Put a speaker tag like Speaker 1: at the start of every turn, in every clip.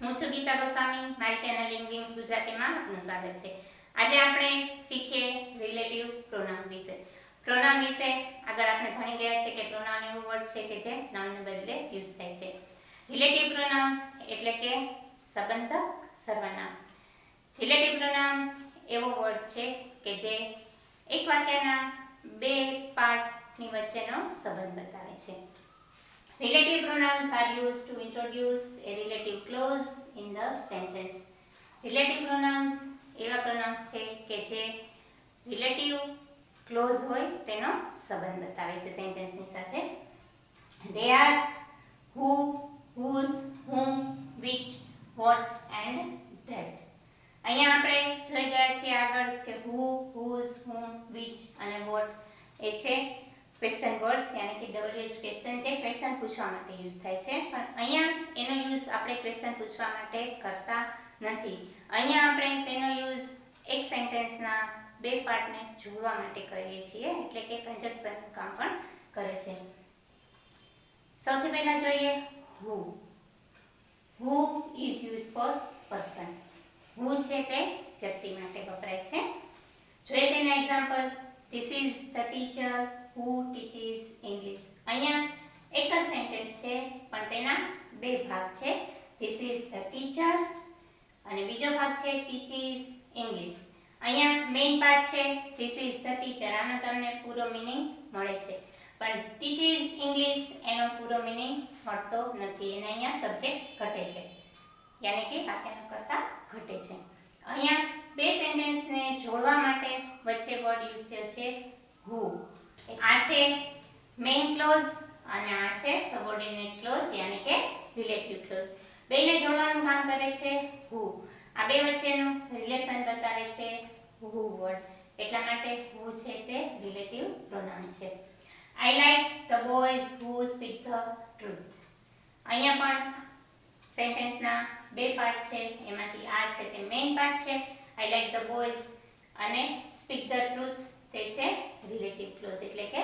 Speaker 1: હું છું ગીતા ગોસ્વામી, મારી ચેનલ ઇંગ્લિશ ગુજરાતીમાં આપનું સ્વાગત છે। આજે આપણે શીખીએ રિલેટિવ પ્રોનાઉન વિશે। પ્રોનાઉન વિશે આગળ આપણે ભણી ગયા છે કે પ્રોનાઉન એવો વર્ડ છે કે જે નાઉનને બદલે યુઝ થાય છે। રિલેટિવ પ્રોનાઉન એટલે કે સંબંધક સર્વનામ। રિલેટિવ પ્રોનાઉન એવો વર્ડ છે કે જે એક વાક્યના બે પાર્ટની વચ્ચેનો સંબંધ બતાવે છે। Relative pronouns are used to introduce a relative clause in the sentence. Relative pronouns એવા pronouns છે કે જે relative clause હોય તેનો સંબંધ બતાવે છે સેન્ટેન્સની સાથે। They are who, whose, whom, which, what and that. અહીંયા આપણે જોઈ ગયા છીએ આગળ કે who, whose, whom, which અને what એ છે ક્વેશ્ચન વર્ડ્સ યાની કે WH ક્વેશ્ચન જે ક્વેશ્ચન પૂછવા માટે યુઝ થાય છે, પણ અહીંયા એનો યુઝ આપણે ક્વેશ્ચન પૂછવા માટે કરતા નથી। અહીંયા આપણે તેનો યુઝ એક સેન્ટેન્સના બે પાર્ટને જોડવા માટે કરીએ છીએ, એટલે કે કન્જંક્શનનું કામ પણ કરે છે। સૌથી પહેલા જોઈએ who. Who is used for person. who છે તે વ્યક્તિ માટે વપરાય છે। જોઈએ તેના example. This is the teacher who teaches English. અહીંયા એક જ સેન્ટેન્સ છે પણ તેના બે ભાગ છે। This is the teacher અને બીજો ભાગ છે teaches English. અહીંયા મેઇન પાર્ટ છે This is the teacher, આનો તમને પૂરો મીનિંગ મળે છે, પણ teaches English એનો પૂરો મીનિંગ મળતો નથી, એને અહીંયા સબ્જેક્ટ ઘટે છે, યાની કે વાક્યનો કર્તા ઘટે છે। અહીંયા બે સેન્ટેન્સને જોડવા માટે વચ્ચે વર્ડ યુઝ થયો છે who. આ છે મેઇન ક્લોઝ અને આ છે સબઓર્ડિનેટ ક્લોઝ યાની કે રિલેટિવ ક્લોઝ। બેને જોડવાનું કામ કરે છે who. આ બે વચ્ચેનું રિલેશન બતાવે છે who વર્ડ, એટલા માટે who છે તે રિલેટિવ પ્રોનાઉન છે। I like the boys who speak the truth. અહીંયા પણ સેન્ટેન્સના બે પાર્ટ છે, એમાંથી આ છે તે મેઇન પાર્ટ છે I like the boys અને speak the truth તે છે રિલેટિવ ક્લોઝ એટલે કે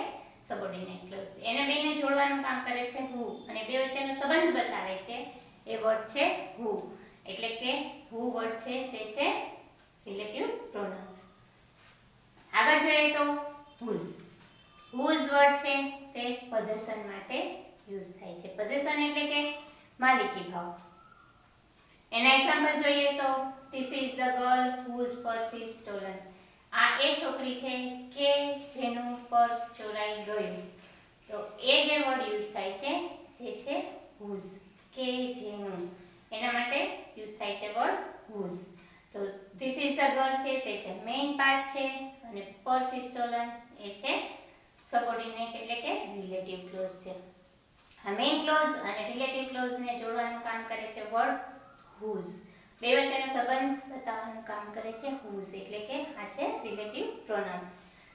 Speaker 1: સબઓર્ડિનેટ ક્લોઝ। એને બેને જોડવાનું કામ કરે છે who અને બે વચ્ચેનો સંબંધ બતાવે છે એ વર્ડ છે who, એટલે કે who વર્ડ છે તે છે રિલેટિવ પ્રોનાઉન્સ। આગળ જોઈએ તો whose. whose વર્ડ છે તે પોઝેશન માટે યુઝ થાય છે। પોઝેશન એટલે કે માલિકી ભાવ। એના એક્ઝામ્પલ જોઈએ તો This is the girl whose purse is stolen. આ એ છોકરી છે કે જેનું પર્સ ચોરાઈ ગયું, તો એ જે વર્ડ યુઝ થાય છે તે છે whose, કે જેનું, એના માટે યુઝ થાય છે વર્ડ whose। તો This is the girl છે તે છે મેઇન પાર્ટ છે અને purse is stolen એ છે સબઓર્ડિનેટ એટલે કે રિલેટિવ ક્લોઝ છે। આ મેઇન ક્લોઝ અને રિલેટિવ ક્લોઝને જોડવાનું કામ કરે છે વર્ડ whose, બે વચ્ચેનો સંબંધ બતાવવાનું કામ કરે છે whose, એટલે કે આ છે relative pronoun.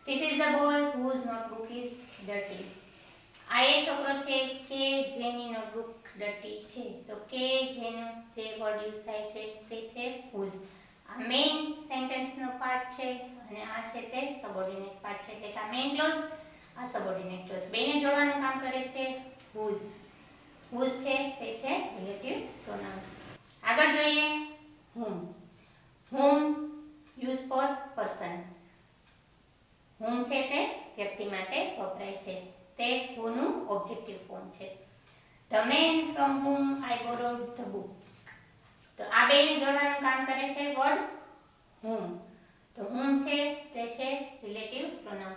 Speaker 1: This is the boy whose notebook is dirty. આ એ છોકરો છે કે જેની નોટબુક ડર્ટી છે, તો કે જેનું જે વર્ડ યુઝ થાય છે તે છે whose। આ મેઇન સેન્ટેન્સનો પાર્ટ છે અને આ છે તે સબઓર્ડિનેટ પાર્ટ છે, એટલે કે આ મેઇન ક્લોઝ આ સબઓર્ડિનેટ ક્લોઝ, બેને જોડવાનું કામ કરે છે whose। whose છે તે છે રિલેટિવ પ્રોનાઉન। આગળ જોઈએ whom. whom use for person. whom છે તે વ્યક્તિ માટે વપરાય છે, તે who નું ઓબ્જેક્ટિવ ફોર્મ છે। The man from whom I borrowed the book. તો આ બેને જોડવાનું કામ કરે છે વર્ડ whom, તો whom છે તે છે relative pronoun.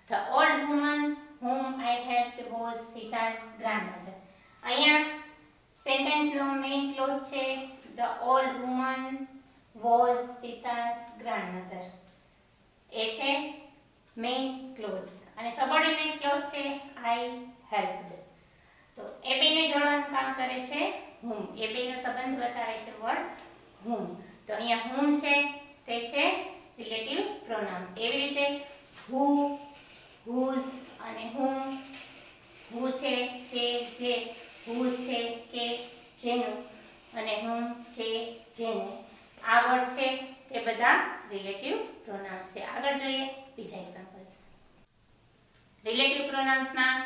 Speaker 1: The old woman whom I helped was Sita's grandmother. અહીંયા સેન્ટેન્સનો મેઇન ક્લોઝ છે The old woman was Sita's grandmother, એ છે મેઇન ક્લોઝ અને સબઓર્ડિનેટ ક્લોઝ છે I helped, તો એ બેને જોડવાનું કામ કરે છે whom, એ બેનો સંબંધ બતાવે છે વર્ડ whom, તો અહીંયા whom છે તે છે રિલેટિવ પ્રોનાઉન। એવી રીતે who, whose અને whom. who છે કે જે, whose છે કે જેનું અને whom કે જેને, આ વર્ડ છે તે બધા રિલેટિવ પ્રોનાઉન્સ છે। આગળ જોઈએ બીજા એક્ઝામ્પલ્સ। રિલેટિવ પ્રોનાઉન્સમાં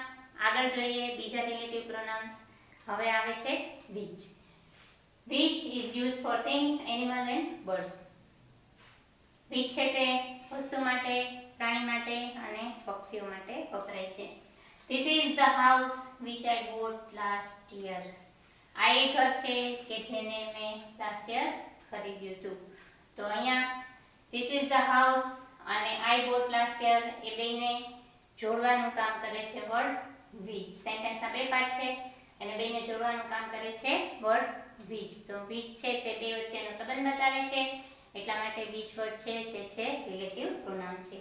Speaker 1: આગળ જોઈએ બીજા રિલેટિવ પ્રોનાઉન્સ। હવે આવે છે which. which is used for things, animal and birds. which છે તે વસ્તુ માટે, પ્રાણી માટે અને પક્ષીઓ માટે વપરાય છે. This is the house which I bought last year. આ એ ઘર છે કે જેને મેં લાસ્ટ યર ખરીદ્યું હતું. તો અહીંયા this is the house અને I bought last year એ બેને જોડવાનું કામ કરે છે વર્ડ which. સેન્ટેન્સના બે પાર્ટ છે અને બેને જોડવાનું કામ કરે છે વર્ડ which. તો which છે તે બે વચ્ચેનો સંબંધ બતાવે છે, એટલા માટે which વર્ડ છે તે છે રિલેટિવ પ્રોનાઉન છે.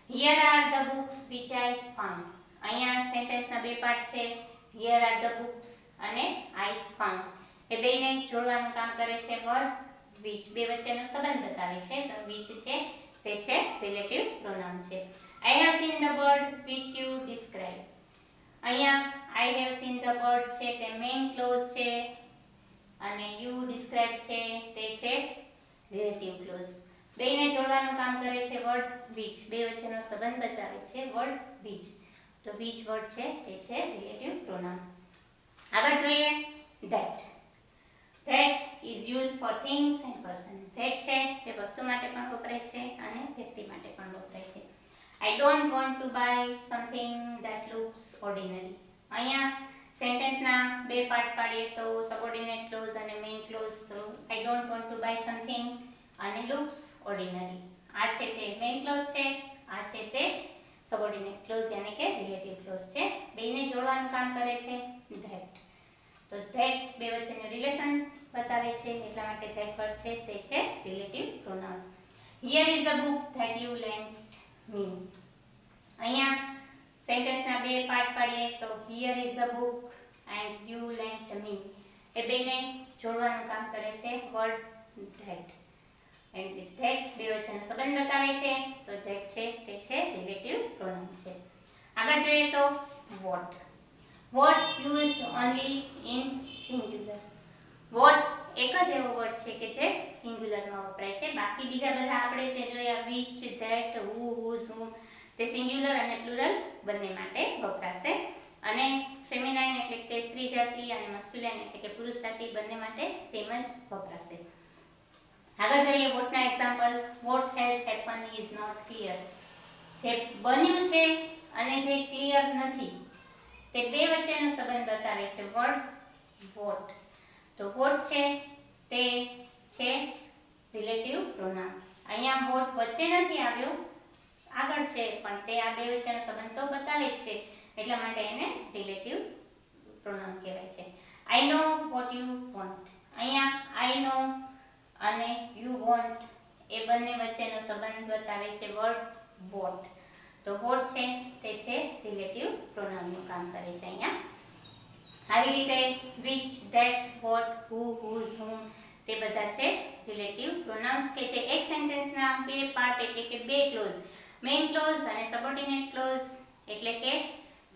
Speaker 1: Here are the books which I found. અહીંયા સેન્ટેન્સના બે પાર્ટ છે. Here are the books અને I found. એ બેને જોડવાનું કામ કરે છે વર્ડ which. બે વચ્ચેનો સંબંધ બતાવે છે. તો which છે તે છે રિલેટિવ પ્રોનાઉન છે. I have seen the bird which you described. અહીંયા I have seen the bird છે તે મેઇન ક્લોઝ છે અને you described છે તે છે રિલેટિવ ક્લોઝ. બેને જોડવાનું કામ કરે છે વર્ડ which. બે વચ્ચેનો સંબંધ બતાવે છે વર્ડ which. તો which વર્ડ છે તે છે રિલેટિવ પ્રોનાઉન. આગળ જોઈએ that. That is used for things and person. That છે તે વસ્તુ માટે પણ વપરાય છે અને વ્યક્તિ માટે પણ વપરાય છે. I don't want to buy something that looks ordinary. અહીંયા સેન્ટેન્સના બે પાર્ટ પાડીએ તો સબઓર્ડિનેટ ક્લોઝ અને મેઇન ક્લોઝ. તો I don't want to buy something અને looks ordinary. આ છે તે મેઇન ક્લોઝ છે, આ છે તે સબઓર્ડિનેટ ક્લોઝ યાની કે રિલેટિવ ક્લોઝ છે. બેને જોડવાનું કામ કરે છે that. તો that બે વચ્ચેનું રિલેશન બતાવે છે, એટલા માટે that વર્ડ છે તે છે relative pronoun. Here is the book that you lent me. અહીંયા સેન્ટેન્સના બે પાર્ટ પાડીએ તો here is the book and you lent me. એ બેને જોડવાનું કામ કરે છે word that. and with that બે વચ્ચેનો સંબંધ બતાવે છે, તો that છે તે છે રિલેટિવ પ્રોનાઉન છે. આગળ જોઈએ તો what. what used only in singular. what એક જ એવો વર્ડ છે કે જે સિંગ્યુલરમાં વપરાય છે. બાકી બીજા બધા આપણે તે જોયા which, that, who, whose, whom તે સિંગ્યુલર અને પ્લુરલ બંને માટે વપરાશે. અને ફેમિનાઇન એટલે કે સ્ત્રી જાતિ અને મસ્ક્યુલાઇન એટલે કે પુરુષ જાતિ બંને માટે સેમ જ વપરાશે. આગળ જોઈએ what ના examples. what has happened is not clear. જે બન્યું છે અને જે ક્લિયર નથી તે બે વચ્ચેનો સંબંધ બતાવે છે વર્ડ what. તો what છે તે છે રિલેટિવ પ્રોનાઉન. અહીંયા what વચ્ચે નથી આવ્યો, આગળ છે, પણ તે આ બે વચ્ચેનો સંબંધ તો બતાવે જ છે, એટલા માટે એને રિલેટિવ પ્રોનાઉન કહેવાય છે. I know what you want. અહીંયા I know અને you want એ બંને વચ્ચેનો સંબંધ બતાવે છે વર્ડ what. તો what છે તે છે રિલેટિવ પ્રોનાઉનનું કામ કરે છે અહીંયા. આવી રીતે which, that, what, who, whose, whom તે બધા છે રિલેટિવ પ્રોનાઉન્સ કે જે એક સેન્ટેન્સના બે પાર્ટ એટલે કે બે ક્લોઝ, મેઇન ક્લોઝ અને સબઓર્ડિનેટ ક્લોઝ એટલે કે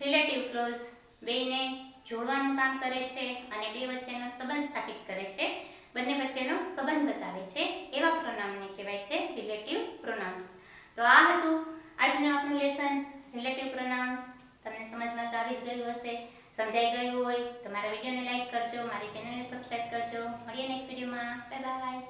Speaker 1: રિલેટિવ ક્લોઝ બેને જોડવાનું કામ કરે છે અને બે વચ્ચેનો સંબંધ સ્થાપિત કરે છે, બંને વચ્ચેનો સંબંધ બતાવે છે, એવા પ્રોનાઉનને કહેવાય છે રિલેટિવ પ્રોનાઉન્સ. તો આ હતું આજનું આપણું લેસન રિલેટિવ પ્રોનાઉન્સ. તમને સમજમાં તો આવી જ ગયું હશે. સમજાઈ ગયું હોય તો મારા વિડીયોને લાઈક કરજો, મારી ચેનલને સબસ્ક્રાઇબ કરજો. મળીએ નેક્સ્ટ વિડીયોમાં. Bye bye.